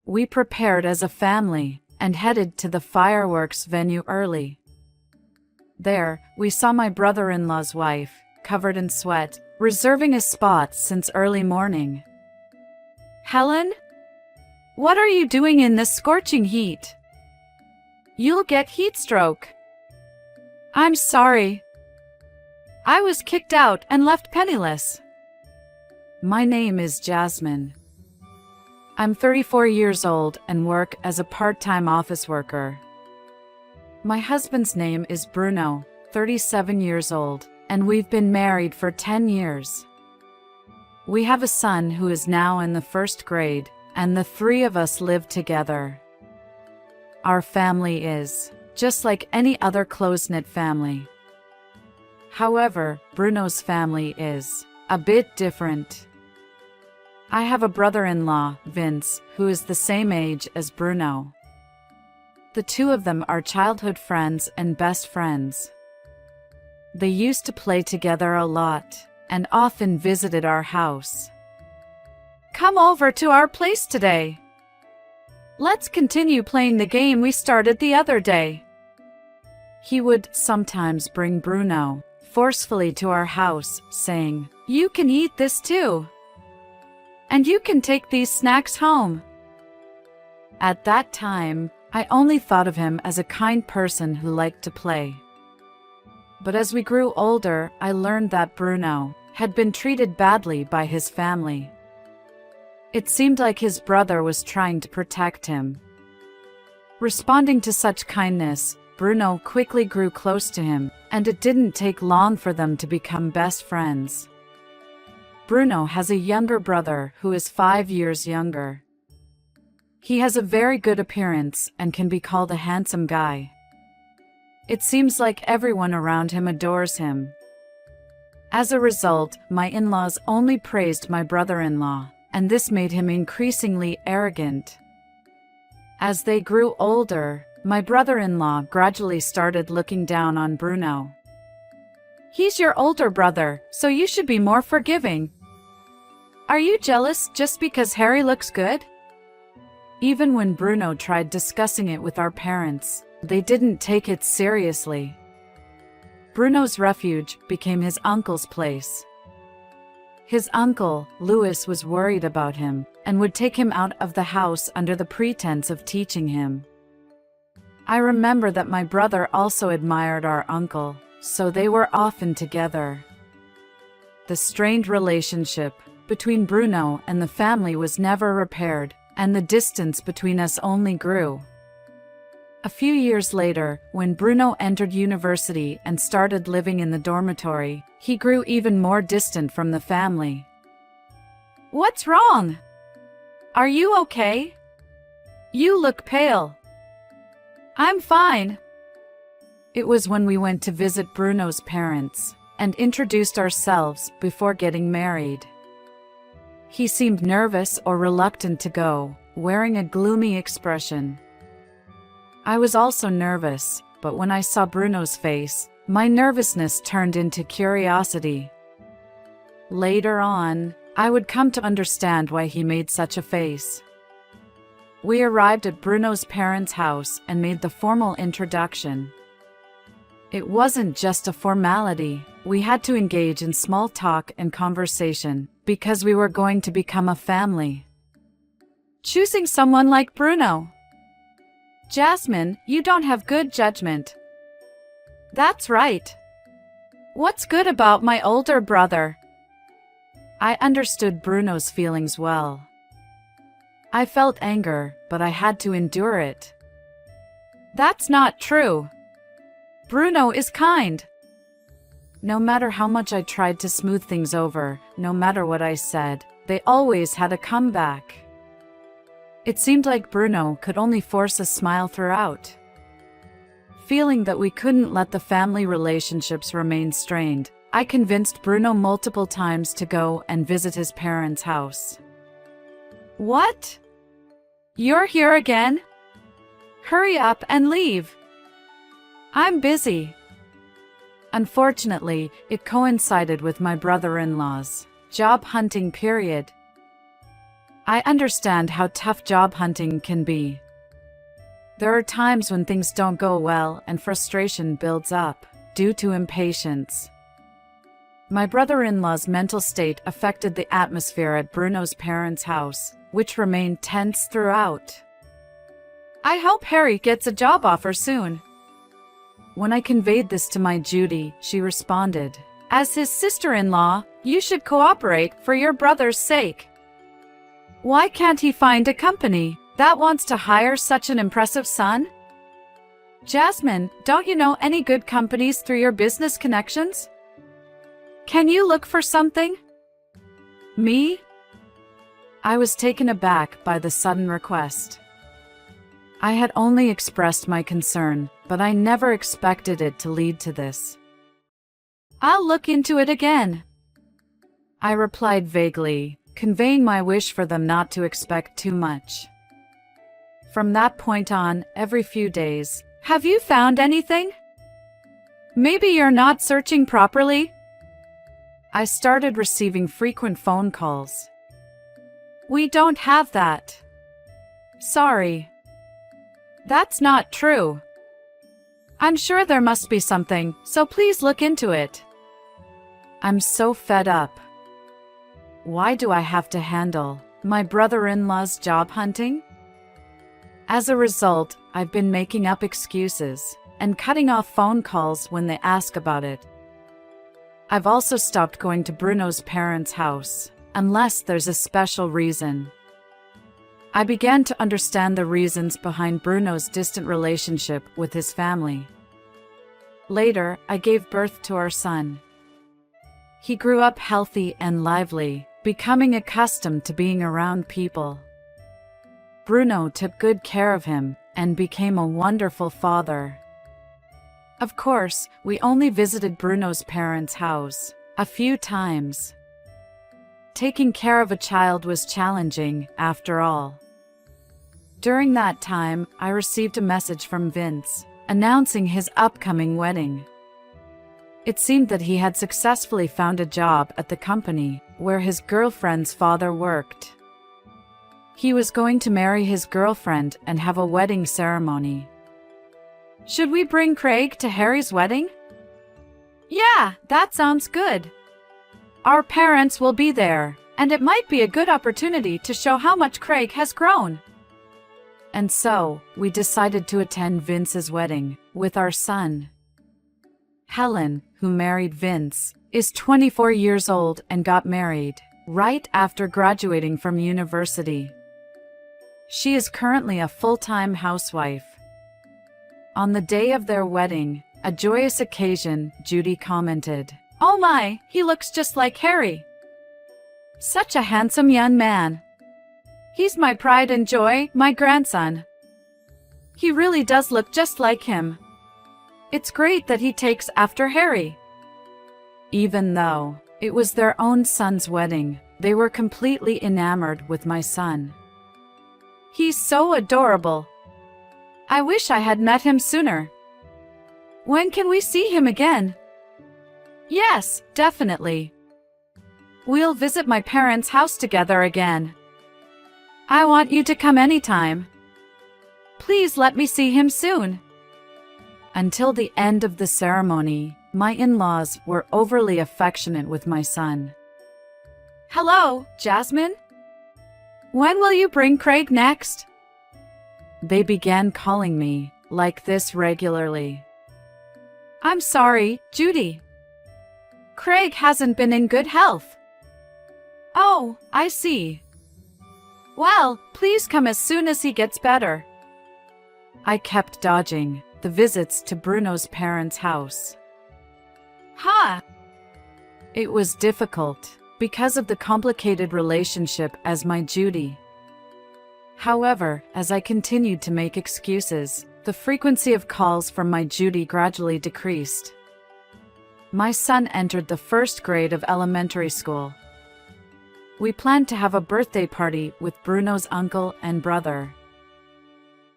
We prepared as a family and headed to the fireworks venue early. There, we saw my brother-in-law's wife, covered in sweat, reserving a spot since early morning. "Helen? What are you doing in this scorching heat? You'll get heat stroke." "I'm sorry. I was kicked out and left penniless." My name is Jasmine. I'm 34 years old and work as a part-time office worker. My husband's name is Bruno, 37 years old, and we've been married for 10 years. We have a son who is now in the first grade, and the three of us live together. Our family is just like any other close-knit family. However, Bruno's family is a bit different. I have a brother-in-law, Vince, who is the same age as Bruno. The two of them are childhood friends and best friends. They used to play together a lot and often visited our house. "Come over to our place today. Let's continue playing the game we started the other day." He would sometimes bring Bruno forcefully to our house, saying, "You can eat this too. And you can take these snacks home." At that time, I only thought of him as a kind person who liked to play. But as we grew older, I learned that Bruno had been treated badly by his family. It seemed like his brother was trying to protect him. Responding to such kindness, Bruno quickly grew close to him, and it didn't take long for them to become best friends. Bruno has a younger brother who is 5 years younger. He has a very good appearance and can be called a handsome guy. It seems like everyone around him adores him. As a result, my in-laws only praised my brother-in-law, and this made him increasingly arrogant. As they grew older, my brother-in-law gradually started looking down on Bruno. "He's your older brother, so you should be more forgiving. Are you jealous just because Harry looks good?" Even when Bruno tried discussing it with our parents, they didn't take it seriously. Bruno's refuge became his uncle's place. His uncle, Louis, was worried about him and would take him out of the house under the pretense of teaching him. I remember that my brother also admired our uncle, so they were often together. The strained relationship between Bruno and the family was never repaired, and the distance between us only grew. A few years later, when Bruno entered university and started living in the dormitory, he grew even more distant from the family. "What's wrong? Are you okay? You look pale." "I'm fine." It was when we went to visit Bruno's parents and introduced ourselves before getting married. He seemed nervous or reluctant to go, wearing a gloomy expression. I was also nervous, but when I saw Bruno's face, my nervousness turned into curiosity. Later on, I would come to understand why he made such a face. We arrived at Bruno's parents' house and made the formal introduction. It wasn't just a formality. We had to engage in small talk and conversation because we were going to become a family. Choosing someone like Bruno. "Jasmine, you don't have good judgment." "That's right. What's good about my older brother?" I understood Bruno's feelings well. I felt anger, but I had to endure it. "That's not true. Bruno is kind." No matter how much I tried to smooth things over, no matter what I said, they always had a comeback. It seemed like Bruno could only force a smile throughout. Feeling that we couldn't let the family relationships remain strained, I convinced Bruno multiple times to go and visit his parents' house. "What? You're here again? Hurry up and leave. I'm busy." Unfortunately, it coincided with my brother-in-law's job hunting period. I understand how tough job hunting can be. There are times when things don't go well and frustration builds up due to impatience. My brother-in-law's mental state affected the atmosphere at Bruno's parents' house, which remained tense throughout. I hope Harry gets a job offer soon. When I conveyed this to my Judy, she responded, "As his sister-in-law, you should cooperate for your brother's sake. Why can't he find a company that wants to hire such an impressive son? Jasmine, don't you know any good companies through your business connections? Can you look for something?" Me? I was taken aback by the sudden request. I had only expressed my concern, but I never expected it to lead to this. "I'll look into it again," I replied vaguely, conveying my wish for them not to expect too much. From that point on, every few days, "Have you found anything? Maybe you're not searching properly?" I started receiving frequent phone calls. "We don't have that. Sorry. That's not true. I'm sure there must be something, so please look into it." I'm so fed up. Why do I have to handle my brother-in-law's job hunting? As a result, I've been making up excuses and cutting off phone calls when they ask about it. I've also stopped going to Bruno's parents' house, unless there's a special reason. I began to understand the reasons behind Bruno's distant relationship with his family. Later, I gave birth to our son. He grew up healthy and lively, becoming accustomed to being around people. Bruno took good care of him and became a wonderful father. Of course, we only visited Bruno's parents' house a few times. Taking care of a child was challenging, after all. During that time, I received a message from Vince, announcing his upcoming wedding. It seemed that he had successfully found a job at the company where his girlfriend's father worked. He was going to marry his girlfriend and have a wedding ceremony. "Should we bring Craig to Harry's wedding?" "Yeah, that sounds good. Our parents will be there, and it might be a good opportunity to show how much Craig has grown." And so, we decided to attend Vince's wedding with our son. Helen, who married Vince, is 24 years old and got married right after graduating from university. She is currently a full-time housewife. On the day of their wedding, a joyous occasion, Judy commented, "Oh my, he looks just like Harry. Such a handsome young man. He's my pride and joy, my grandson. He really does look just like him. It's great that he takes after Harry." Even though it was their own son's wedding, they were completely enamored with my son. "He's so adorable. I wish I had met him sooner. When can we see him again?" "Yes, definitely. We'll visit my parents' house together again. I want you to come anytime. Please let me see him soon." Until the end of the ceremony, my in-laws were overly affectionate with my son. "Hello, Jasmine. When will you bring Craig next?" They began calling me like this regularly. "I'm sorry, Judy. Craig hasn't been in good health." "Oh, I see. Well, please come as soon as he gets better." I kept dodging the visits to Bruno's parents' house. It was difficult because of the complicated relationship as my Judy. However, as I continued to make excuses, the frequency of calls from my Judy gradually decreased. My son entered the first grade of elementary school. We planned to have a birthday party with Bruno's uncle and brother,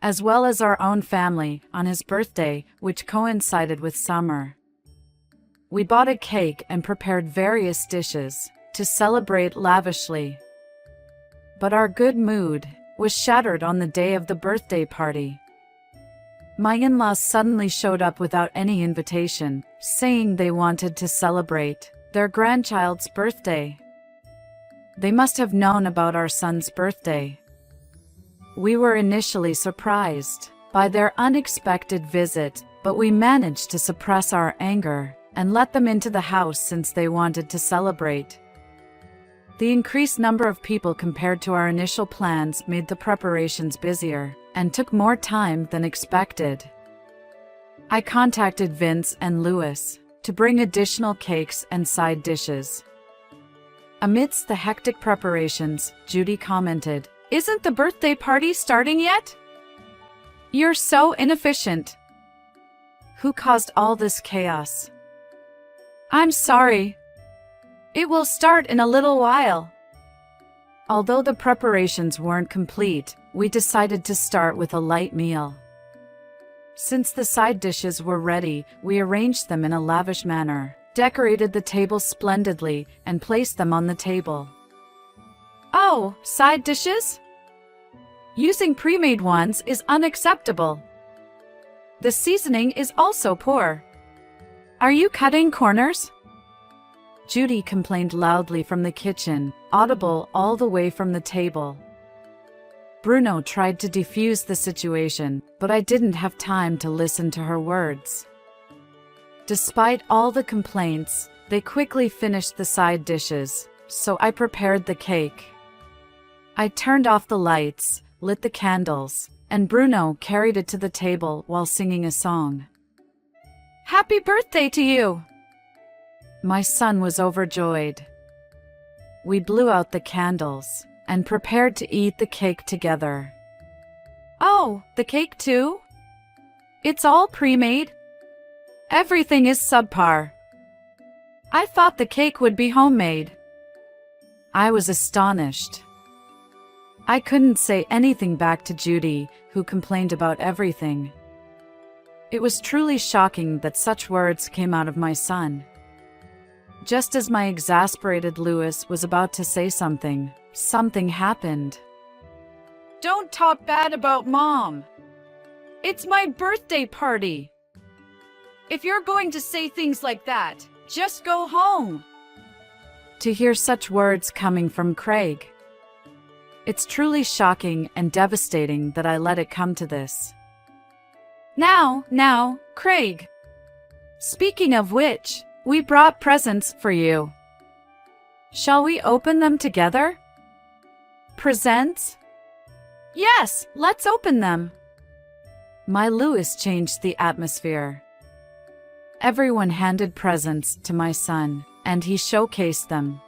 as well as our own family, on his birthday, which coincided with summer. We bought a cake and prepared various dishes to celebrate lavishly. but our good mood was shattered on the day of the birthday party. My in-laws suddenly showed up without any invitation, saying they wanted to celebrate their grandchild's birthday. They must have known about our son's birthday. We were initially surprised by their unexpected visit, but we managed to suppress our anger and let them into the house since they wanted to celebrate. The increased number of people compared to our initial plans made the preparations busier and took more time than expected. I contacted Vince and Louis to bring additional cakes and side dishes. Amidst the hectic preparations, Judy commented, "Isn't the birthday party starting yet? You're so inefficient. Who caused all this chaos?" "I'm sorry. It will start in a little while." Although the preparations weren't complete, we decided to start with a light meal. Since the side dishes were ready, we arranged them in a lavish manner, decorated the table splendidly, and placed them on the table. "Oh, side dishes? Using pre-made ones is unacceptable. The seasoning is also poor. Are you cutting corners?" Judy complained loudly from the kitchen, audible all the way from the table. Bruno tried to defuse the situation, but I didn't have time to listen to her words. Despite all the complaints, they quickly finished the side dishes, so I prepared the cake. I turned off the lights, lit the candles, and Bruno carried it to the table while singing a song. "Happy birthday to you!" My son was overjoyed. We blew out the candles and prepared to eat the cake together. "Oh, the cake too? It's all pre-made? Everything is subpar. I thought the cake would be homemade." I was astonished. I couldn't say anything back to Judy, who complained about everything. It was truly shocking that such words came out of my son. Just as my exasperated Louis was about to say something, something happened. "Don't talk bad about Mom. It's my birthday party. If you're going to say things like that, just go home." To hear such words coming from Craig. It's truly shocking and devastating that I let it come to this. Now, Craig. Speaking of which, we brought presents for you. Shall we open them together? Presents? Yes, let's open them. My Louis changed the atmosphere. Everyone handed presents to my son, and he showcased them.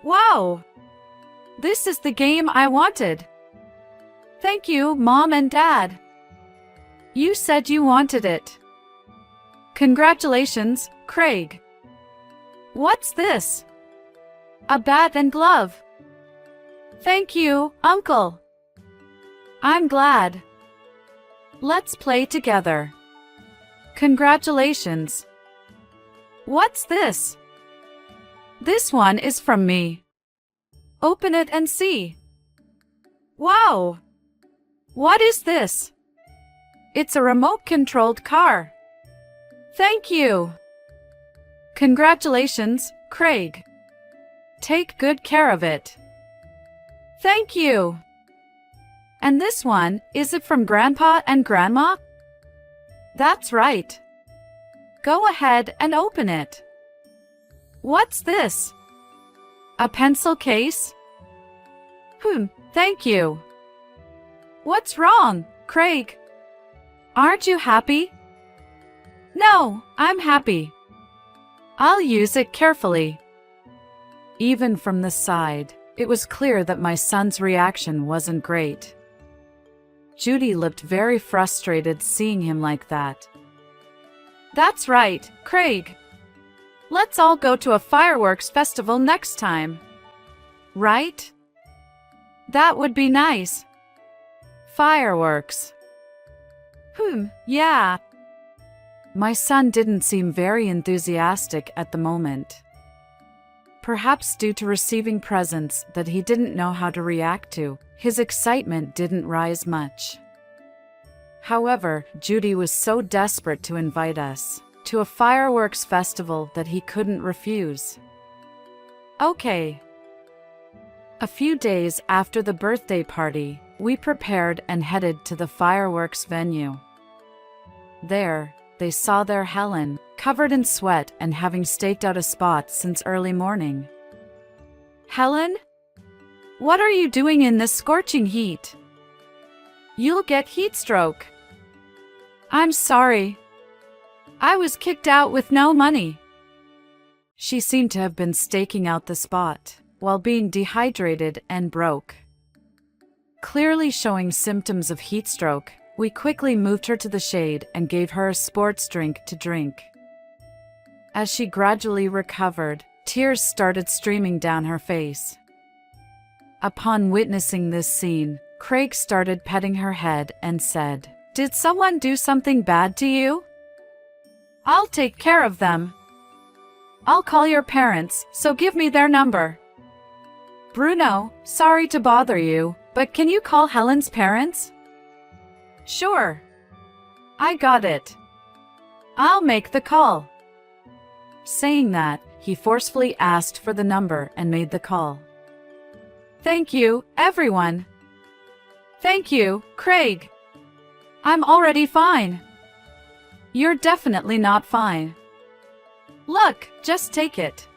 Wow! This is the game I wanted. Thank you, Mom and Dad. You said you wanted it. Congratulations, Craig. What's this? A bat and glove. Thank you, Uncle. I'm glad. Let's play together. Congratulations. What's this? This one is from me. Open it and see. Wow! What is this? It's a remote-controlled car. Thank you. Congratulations, Craig. Take good care of it. Thank you. And this one, is it from Grandpa and Grandma? That's right. Go ahead and open it. What's this? A pencil case? Thank you. What's wrong, Craig? Aren't you happy? No, I'm happy. I'll use it carefully. Even from the side, it was clear that my son's reaction wasn't great. Judy looked very frustrated seeing him like that. That's right, Craig. Let's all go to a fireworks festival next time. Right? That would be nice. Fireworks. Yeah. My son didn't seem very enthusiastic at the moment. Perhaps due to receiving presents that he didn't know how to react to, his excitement didn't rise much. However, Judy was so desperate to invite us to a fireworks festival that he couldn't refuse. Okay. A few days after the birthday party, we prepared and headed to the fireworks venue. There, they saw their Helen, covered in sweat and having staked out a spot since early morning. "Helen? What are you doing in this scorching heat? You'll get heat stroke." "I'm sorry. I was kicked out with no money." She seemed to have been staking out the spot while being dehydrated and broke. Clearly showing symptoms of heat stroke, we quickly moved her to the shade and gave her a sports drink to drink. As she gradually recovered, tears started streaming down her face. Upon witnessing this scene, Craig started petting her head and said, "Did someone do something bad to you? I'll take care of them. I'll call your parents, so give me their number." "Bruno, sorry to bother you, but can you call Helen's parents?" "Sure. I got it. I'll make the call." Saying that, he forcefully asked for the number and made the call. "Thank you, everyone. Thank you, Craig. I'm already fine." "You're definitely not fine. Look, just take it.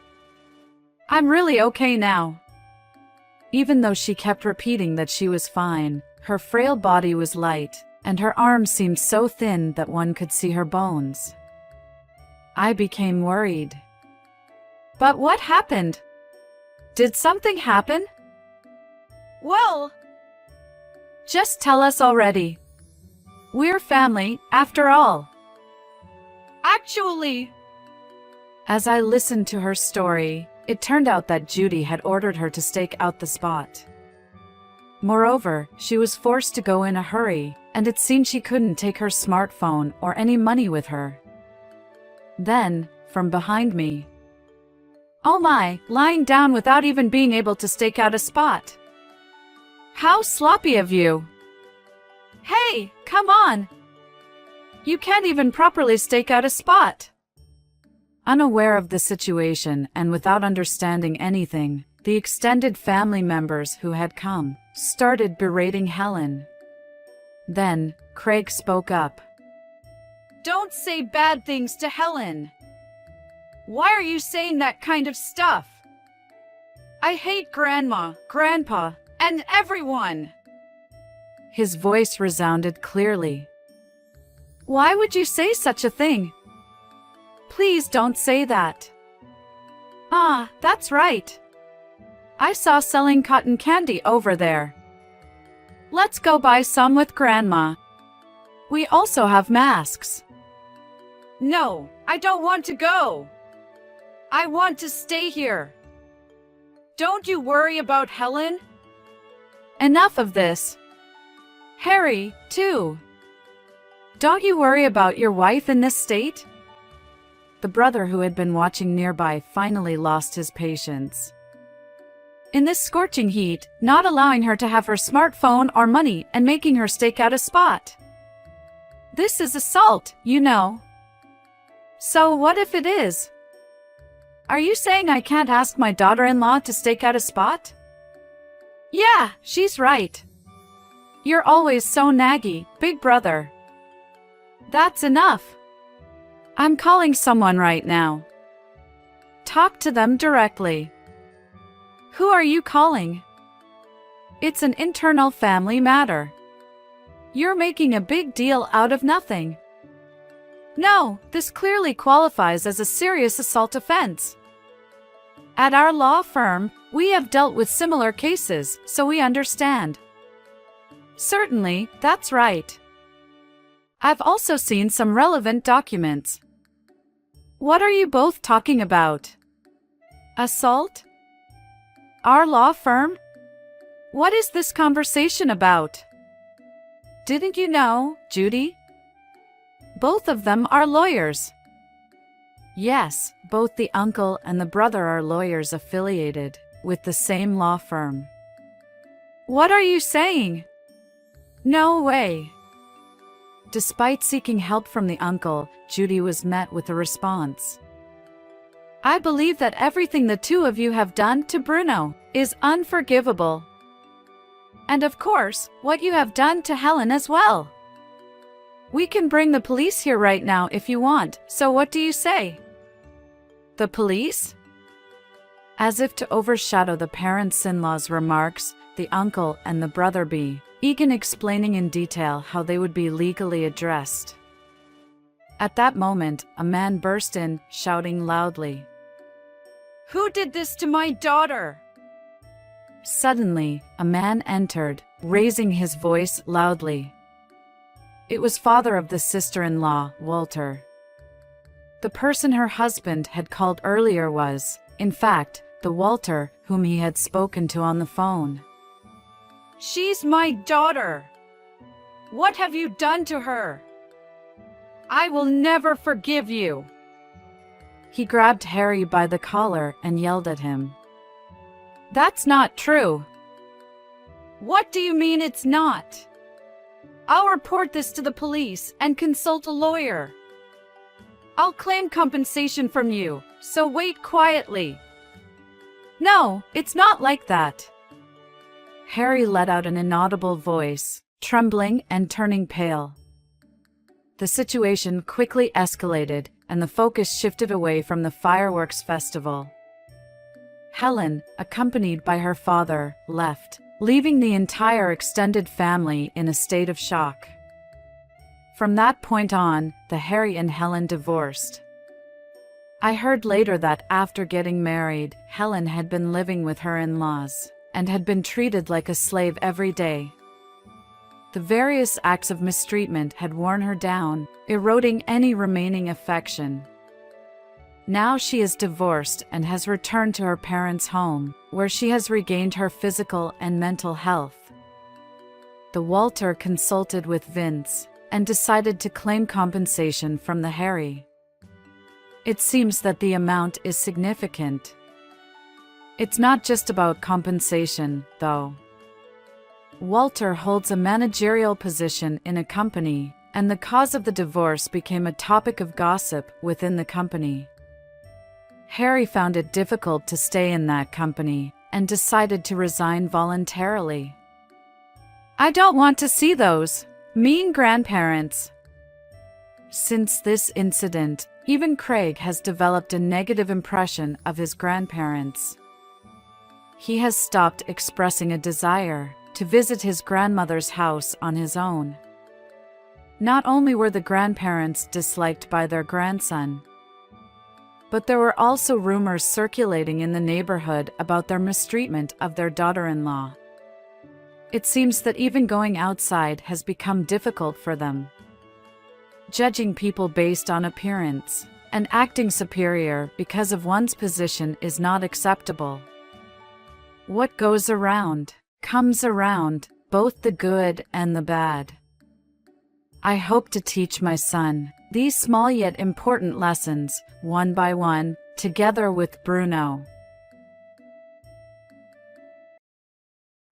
I'm really okay now." Even though she kept repeating that she was fine, her frail body was light, and her arms seemed so thin that one could see her bones. I became worried. "But what happened? Did something happen?" "Well, just tell us already. We're family, after all." "Actually..." As I listened to her story, it turned out that Judy had ordered her to stake out the spot. Moreover, she was forced to go in a hurry, and it seemed she couldn't take her smartphone or any money with her. Then, from behind me, "Oh my, lying down without even being able to stake out a spot. How sloppy of you. Hey, come on. You can't even properly stake out a spot." Unaware of the situation and without understanding anything, the extended family members who had come started berating Helen. Then, Craig spoke up. "Don't say bad things to Helen. Why are you saying that kind of stuff? I hate Grandma, Grandpa, and everyone." His voice resounded clearly. "Why would you say such a thing? Please don't say that." "Ah, that's right. I saw selling cotton candy over there. Let's go buy some with Grandma. We also have masks." "No, I don't want to go. I want to stay here. Don't you worry about Helen." "Enough of this. Harry, too. Don't you worry about your wife in this state?" The brother who had been watching nearby finally lost his patience. "In this scorching heat, not allowing her to have her smartphone or money and making her stake out a spot. This is assault, you know." "So what if it is? Are you saying I can't ask my daughter-in-law to stake out a spot?" "Yeah, she's right. You're always so naggy, big brother." "That's enough. I'm calling someone right now. Talk to them directly." "Who are you calling?" "It's an internal family matter. You're making a big deal out of nothing." "No, this clearly qualifies as a serious assault offense. At our law firm, we have dealt with similar cases, so we understand." "Certainly, that's right. I've also seen some relevant documents." "What are you both talking about? Assault? Our law firm? What is this conversation about? Didn't you know, Judy? Both of them are lawyers." Yes, both the uncle and the brother are lawyers affiliated with the same law firm. What are you saying? No way. Despite seeking help from the uncle, Judy was met with a response. I believe that everything the two of you have done to Bruno is unforgivable. And of course, what you have done to Helen as well. We can bring the police here right now if you want, so what do you say? The police? As if to overshadow the parents-in-law's remarks, the uncle and the brother began explaining in detail how they would be legally addressed. At that moment, a man burst in, shouting loudly, "Who did this to my daughter?" Suddenly, a man entered, raising his voice loudly. It was father of the sister-in-law, Walter. The person her husband had called earlier was, in fact, the Walter whom he had spoken to on the phone. She's my daughter. What have you done to her? I will never forgive you. He grabbed Harry by the collar and yelled at him. That's not true. What do you mean it's not? I'll report this to the police and consult a lawyer. I'll claim compensation from you, so wait quietly. No, it's not like that. Harry let out an inaudible voice, trembling and turning pale. The situation quickly escalated, and the focus shifted away from the fireworks festival. Helen, accompanied by her father, left, leaving the entire extended family in a state of shock. From that point on, the Harry and Helen divorced. I heard later that after getting married, Helen had been living with her in-laws and had been treated like a slave every day. The various acts of mistreatment had worn her down, eroding any remaining affection. Now she is divorced and has returned to her parents' home, where she has regained her physical and mental health. The Walter consulted with Vince and decided to claim compensation from the Harry. It seems that the amount is significant. It's not just about compensation, though. Walter holds a managerial position in a company, and the cause of the divorce became a topic of gossip within the company. Harry found it difficult to stay in that company and decided to resign voluntarily. I don't want to see those mean grandparents. Since this incident, even Craig has developed a negative impression of his grandparents. He has stopped expressing a desire to visit his grandmother's house on his own. Not only were the grandparents disliked by their grandson, but there were also rumors circulating in the neighborhood about their mistreatment of their daughter-in-law. It seems that even going outside has become difficult for them. Judging people based on appearance and acting superior because of one's position is not acceptable. What goes around comes around, both the good and the bad. I hope to teach my son these small yet important lessons, one by one, together with Bruno.